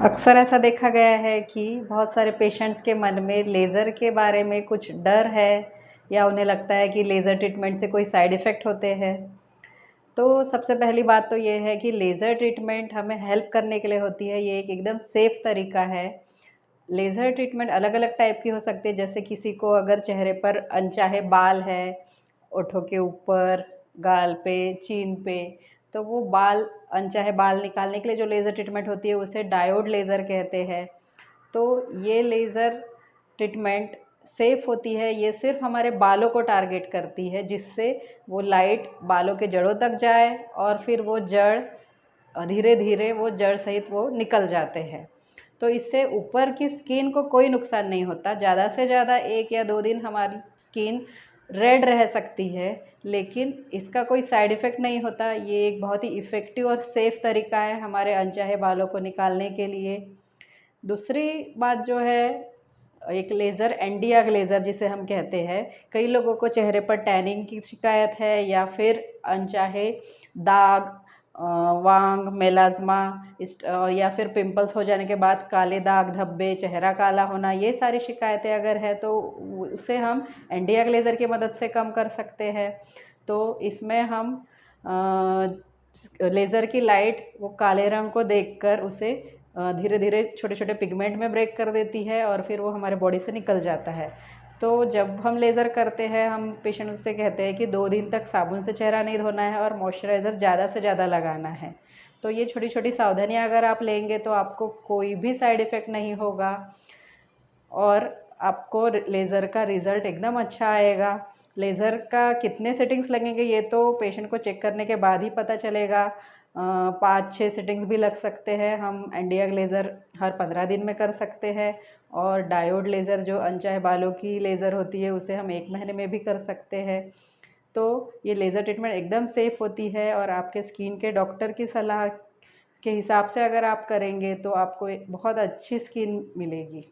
अक्सर ऐसा देखा गया है कि बहुत सारे पेशेंट्स के मन में लेज़र के बारे में कुछ डर है या उन्हें लगता है कि लेज़र ट्रीटमेंट से कोई साइड इफ़ेक्ट होते हैं। तो सबसे पहली बात तो ये है कि लेज़र ट्रीटमेंट हमें हेल्प करने के लिए होती है, ये एक एकदम सेफ़ तरीका है। लेज़र ट्रीटमेंट अलग-अलग टाइप की हो सकती है, जैसे किसी को अगर चेहरे पर अनचाहे बाल है, होठों के ऊपर, गाल पे, चीन पे, तो वो अनचाहे बाल निकालने के लिए जो लेज़र ट्रीटमेंट होती है, उसे डायोड लेज़र कहते हैं। तो ये लेज़र ट्रीटमेंट सेफ़ होती है, ये सिर्फ़ हमारे बालों को टारगेट करती है, जिससे वो लाइट बालों के जड़ों तक जाए और फिर वो जड़ धीरे-धीरे वो जड़ सहित वो निकल जाते हैं। तो इससे ऊपर की स्किन को कोई नुकसान नहीं होता, ज़्यादा से ज़्यादा 1 या 2 दिन हमारी स्किन रेड रह सकती है, लेकिन इसका कोई साइड इफ़ेक्ट नहीं होता। ये एक बहुत ही इफ़ेक्टिव और सेफ़ तरीका है हमारे अनचाहे बालों को निकालने के लिए। दूसरी बात जो है, एक लेज़र एंटी ग्लेज़र जिसे हम कहते हैं, कई लोगों को चेहरे पर टैनिंग की शिकायत है या फिर अनचाहे दाग, वांग, मेलाज़्मा या फिर पिंपल्स हो जाने के बाद काले दाग, धब्बे, चेहरा काला होना, ये सारी शिकायतें अगर है तो उसे हम एंटी ग्लेज़र की मदद से कम कर सकते हैं। तो इसमें हम लेज़र की लाइट वो काले रंग को देखकर उसे धीरे-धीरे छोटे-छोटे पिगमेंट में ब्रेक कर देती है और फिर वो हमारे बॉडी से निकल जाता है। तो जब हम लेज़र करते हैं, हम पेशेंट से कहते हैं कि 2 दिन तक साबुन से चेहरा नहीं धोना है और मॉइस्चराइज़र ज़्यादा से ज़्यादा लगाना है। तो ये छोटी-छोटी सावधानियाँ अगर आप लेंगे तो आपको कोई भी साइड इफ़ेक्ट नहीं होगा और आपको लेज़र का रिज़ल्ट एकदम अच्छा आएगा। लेज़र का कितने सेटिंग्स लगेंगे ये तो पेशेंट को चेक करने के बाद ही पता चलेगा। 5-6 सेटिंग्स भी लग सकते हैं। हम एंटी ग्लेज़र हर 15 दिन में कर सकते हैं और डायोड लेज़र जो अनचाहे बालों की लेज़र होती है उसे हम 1 महीने में भी कर सकते हैं। तो ये लेज़र ट्रीटमेंट एकदम सेफ़ होती है और आपके स्किन के डॉक्टर की सलाह के हिसाब से अगर आप करेंगे तो आपको एक बहुत अच्छी स्किन मिलेगी।